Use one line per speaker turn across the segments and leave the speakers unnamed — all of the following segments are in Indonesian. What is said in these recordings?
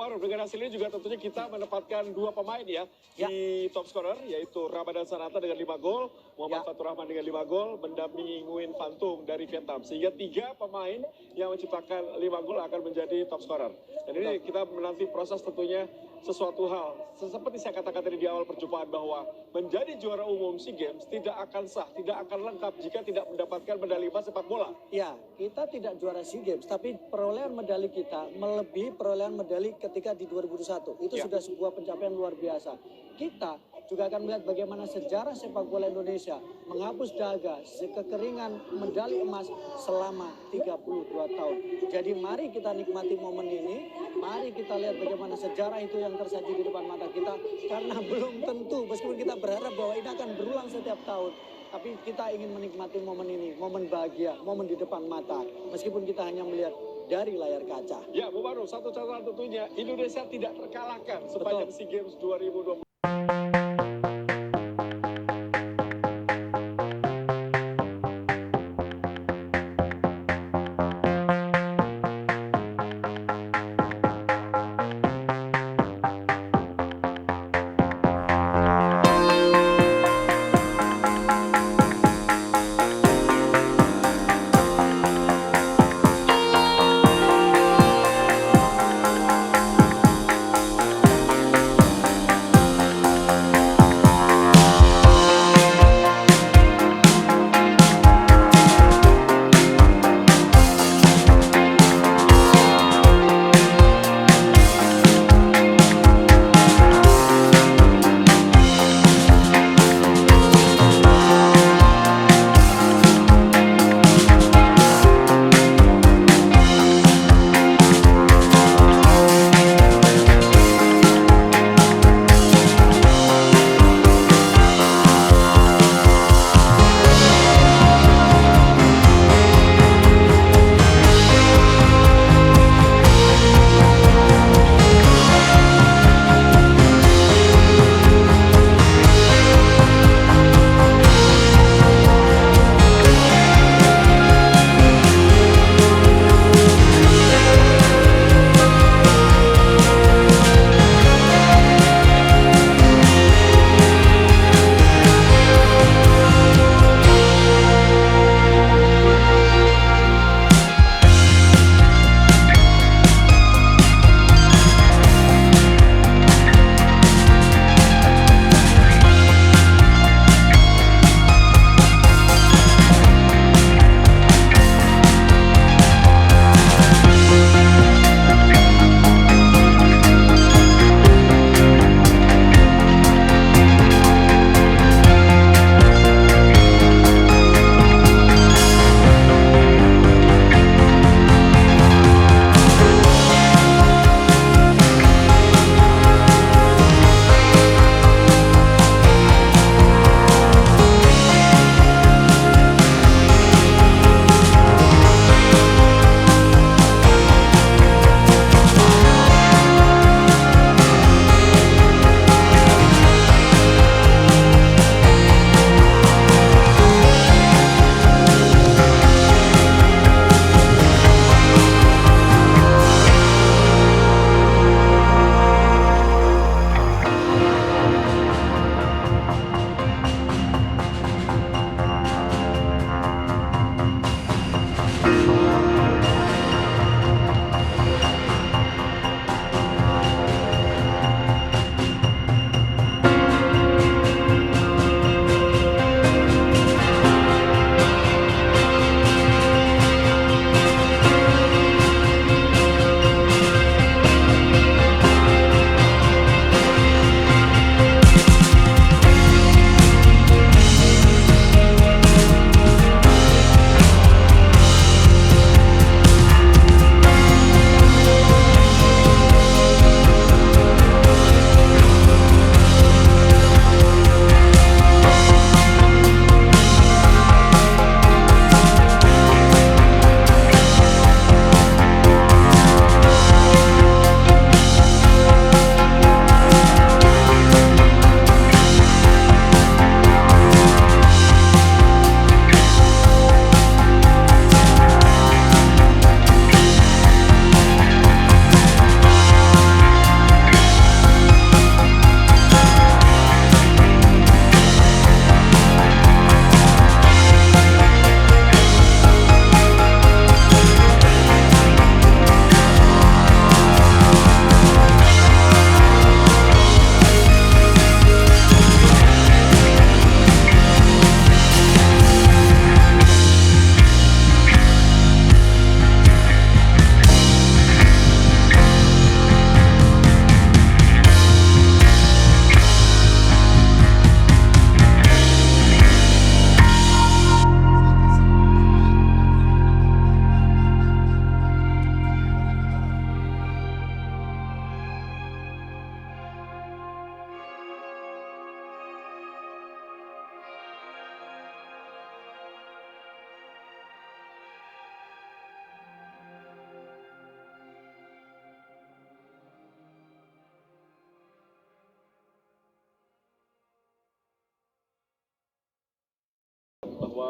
Maruf, dengan hasil ini juga tentunya kita menempatkan 2 pemain ya di top scorer, yaitu Ramadan Sananta dengan 5 gol, Muhammad Fatur Rahman dengan 5 gol, mendampingi Nguyen Phan Tung dari Vietnam. Sehingga 3 pemain yang menciptakan 5 gol akan menjadi top scorer. Dan ini kita menanti proses tentunya sesuatu hal. Seperti saya katakan tadi di awal perjumpaan bahwa menjadi juara umum SEA Games tidak akan sah, tidak akan lengkap jika tidak mendapatkan medali emas sepak bola.
Ya, kita tidak juara SEA Games, tapi perolehan medali kita melebihi perolehan medali ketika di 2021. Itu sudah sebuah pencapaian luar biasa. Kita juga akan melihat bagaimana sejarah sepak bola Indonesia menghapus dahaga kekeringan medali emas selama 32 tahun. Jadi mari kita nikmati momen ini, mari kita lihat bagaimana sejarah itu yang tersaji di depan mata kita, karena belum tentu, meskipun kita berharap bahwa ini akan berulang setiap tahun, tapi kita ingin menikmati momen ini, momen bahagia, momen di depan mata, meskipun kita hanya melihat dari layar kaca.
Ya, Bu Maruf, satu catatan tentunya Indonesia tidak terkalahkan sepanjang SEA Games 2020.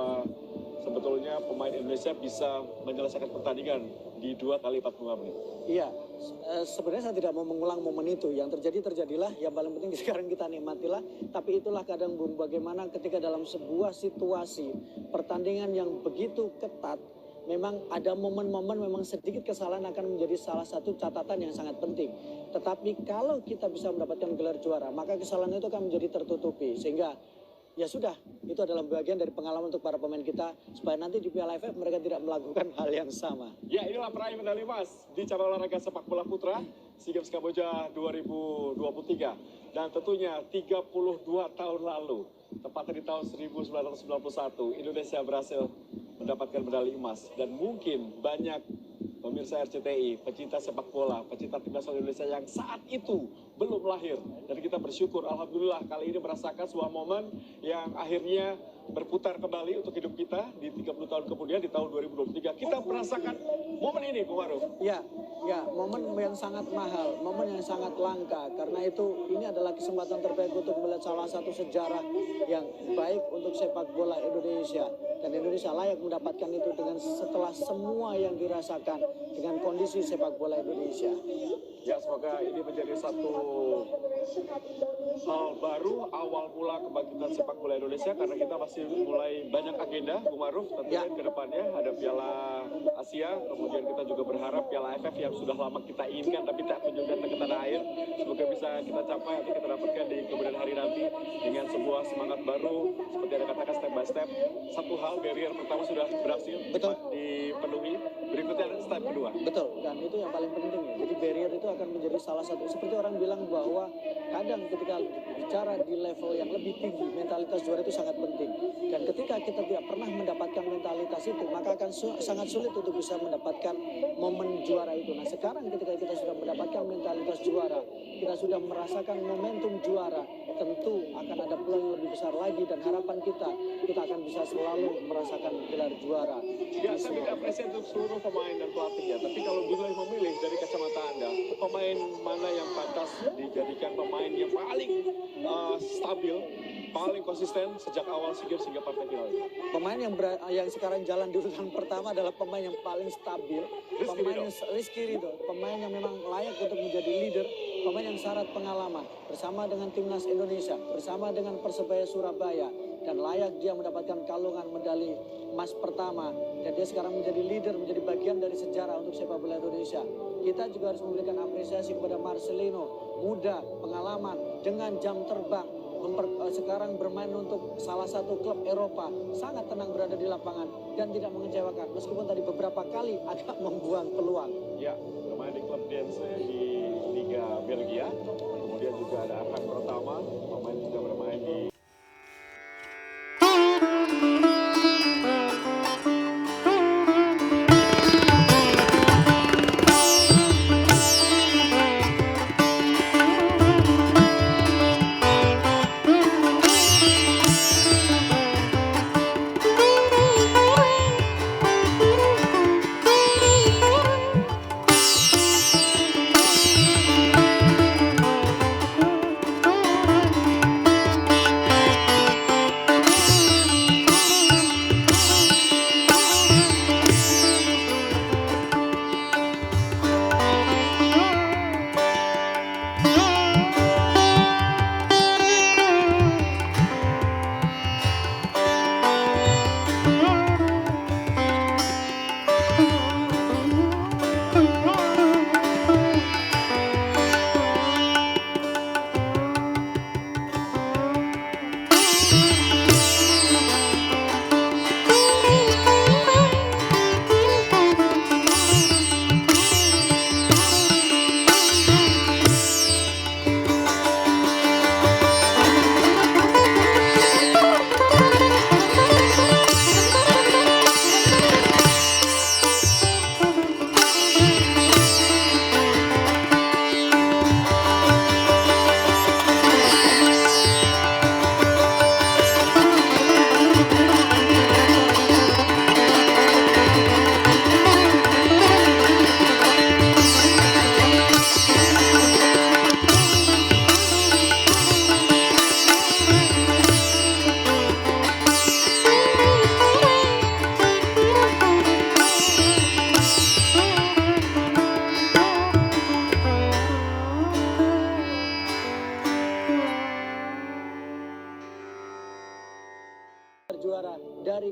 bahwa sebetulnya pemain Indonesia bisa menyelesaikan pertandingan di 2 kali 45 menit.
Iya, sebenarnya saya tidak mau mengulang momen itu. Yang terjadilah, yang paling penting sekarang kita nikmatilah. Tapi itulah kadang Bung, bagaimana ketika dalam sebuah situasi pertandingan yang begitu ketat, memang ada momen-momen memang sedikit kesalahan akan menjadi salah satu catatan yang sangat penting. Tetapi kalau kita bisa mendapatkan gelar juara, maka kesalahan itu akan menjadi tertutupi. Sehingga ya sudah, itu adalah bagian dari pengalaman untuk para pemain kita supaya nanti di Piala AFF mereka tidak melakukan hal yang sama.
Ya, inilah peraih medali emas di cabang olahraga sepak bola putra SEA Games Kamboja 2023. Dan tentunya 32 tahun lalu, tepatnya di tahun 1991, Indonesia berhasil mendapatkan medali emas. Dan mungkin banyak pemirsa RCTI, pecinta sepak bola, pecinta timnas Indonesia yang saat itu belum lahir. Dan kita bersyukur, alhamdulillah kali ini merasakan sebuah momen yang akhirnya berputar kembali untuk hidup kita di 30 tahun kemudian di tahun 2023. Kita merasakan momen ini, Bung Maruf.
Ya, momen yang sangat mahal, momen yang sangat langka. Karena itu ini adalah kesempatan terbaik untuk melihat salah satu sejarah yang baik untuk sepak bola Indonesia. Dan Indonesia layak mendapatkan itu dengan setelah semua yang dirasakan dengan kondisi sepak bola Indonesia.
Ya, semoga ini menjadi satu hal baru, awal mula kebangkitan sepak bola Indonesia, karena kita masih mulai banyak agenda, Bung Maruf, tentunya ke depannya ada Piala Asia, kemudian kita juga berharap Piala AFF yang sudah lama kita inginkan tapi tak kunjung datang ke tanah air, semoga bisa kita capai atau kita dapatkan di kemudian hari nanti dengan sebuah semangat baru, seperti yang katakan step by step. Satu hal, barrier pertama sudah berhasil dipenuhi, berikutnya ada step kedua.
Betul, dan itu yang paling penting ya. Jadi barrier itu akan menjadi salah satu, seperti orang bilang bahwa kadang ketika bicara di level yang lebih tinggi, mentalitas juara itu sangat penting. Dan ketika kita tidak pernah mendapatkan mentalitas itu, maka akan sangat sulit untuk bisa mendapatkan momen juara itu. Nah, sekarang ketika kita sudah mendapatkan mentalitas juara, kita sudah merasakan momentum juara, tentu akan ada peluang yang lebih besar lagi, dan harapan kita akan bisa selalu merasakan gelar juara.
Ya, saya minta apresiasi untuk seluruh pemain dan pelatih ya. Tapi kalau boleh memilih dari kacamata Anda, pemain mana yang pantas dijadikan pemain yang paling stabil, paling konsisten sejak awal SEA Games hingga partai final ini?
Pemain yang sekarang jalan di urutan pertama adalah pemain yang paling stabil, Rizky Ridho, pemain yang memang layak untuk menjadi leader, pemain yang syarat pengalaman bersama dengan timnas Indonesia, bersama dengan Persebaya Surabaya, dan layak dia mendapatkan kalungan medali emas pertama, dan dia sekarang menjadi leader, menjadi bagian dari sejarah untuk sepak bola Indonesia. Kita juga harus memberikan apresiasi kepada Marcelino, muda, pengalaman, dengan jam terbang, sekarang bermain untuk salah satu klub Eropa, sangat tenang berada di lapangan dan tidak mengecewakan, meskipun tadi beberapa kali agak membuang peluang.
Ya, bermain di klub Dense di Liga Belgia, kemudian juga ada Arhan Pratama, pemain juga bermain di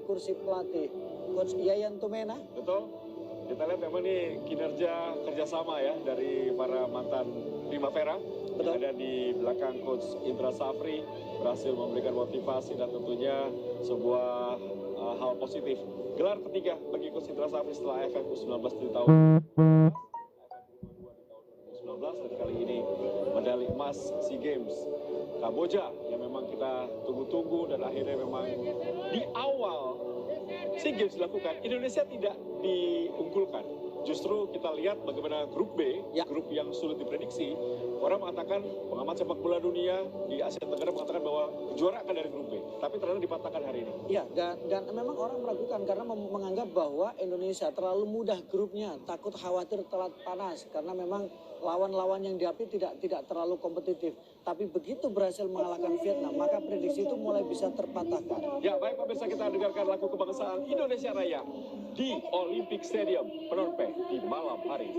kursi pelatih Coach Yayan Tumena.
Betul. Kita lihat memang nih kinerja kerjasama ya dari para mantan Primavera. Yang ada di belakang Coach Indra Safri berhasil memberikan motivasi dan tentunya sebuah hal positif. Gelar ketiga bagi Coach Indra Safri setelah AFF U19 di tahun 2019 dan kali ini medali emas SEA Games Kamboja yang memang kita tunggu-tunggu dan akhirnya memang di awal SEA Games dilakukan Indonesia tidak diunggulkan. Justru kita lihat bagaimana grup B, grup yang sulit diprediksi. Orang mengatakan, pengamat sepak bola dunia di Asia Tenggara mengatakan bahwa juara akan dari grup B. Tapi ternyata dipatahkan hari ini.
Ya, dan memang orang meragukan karena menganggap bahwa Indonesia terlalu mudah grupnya, takut khawatir telat panas karena memang lawan-lawan yang dihadapi tidak terlalu kompetitif. Tapi begitu berhasil mengalahkan Vietnam, maka prediksi itu mulai bisa terpatahkan.
Ya, baik pemirsa, kita dengarkan lagu kebangsaan Indonesia Raya di Olympic Stadium Phnom Penh di malam hari.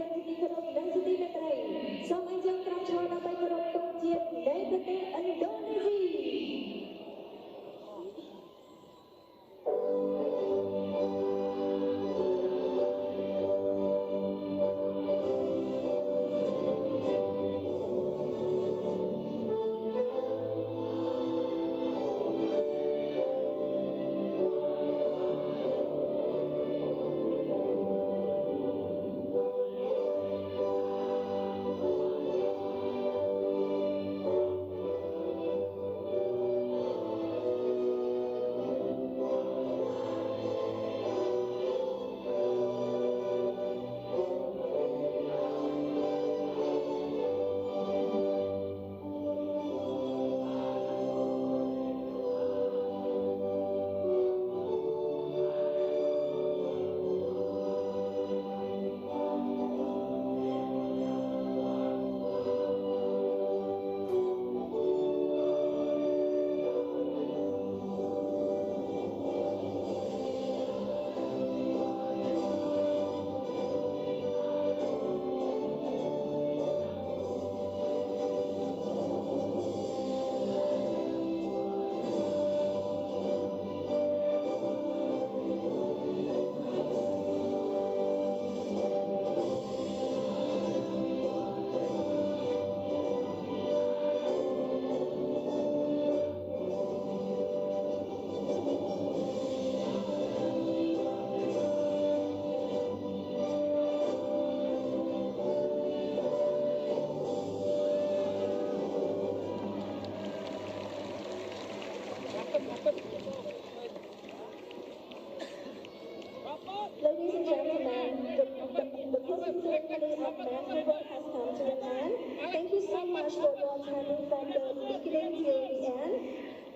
Ladies and gentlemen, the closing ceremony of basketball has come to an end. Thank you so much for attending from the beginning till the end.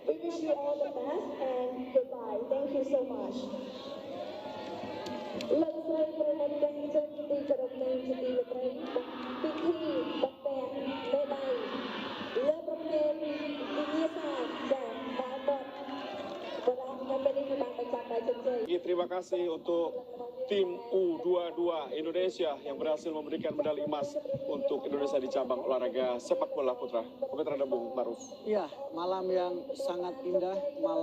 We wish you all the best and goodbye. Thank you so much. Lần sau perhatikan cerita kerajaan jadi lebih pithi bakpet bedai leperken biasa dan babat berang kembali mencapai janji.
Terima kasih untuk tim U22 Indonesia yang berhasil memberikan medali emas untuk Indonesia di cabang olahraga sepak bola putra. Komentar Anda, Bung Maruf.
Ya, malam yang sangat indah, malam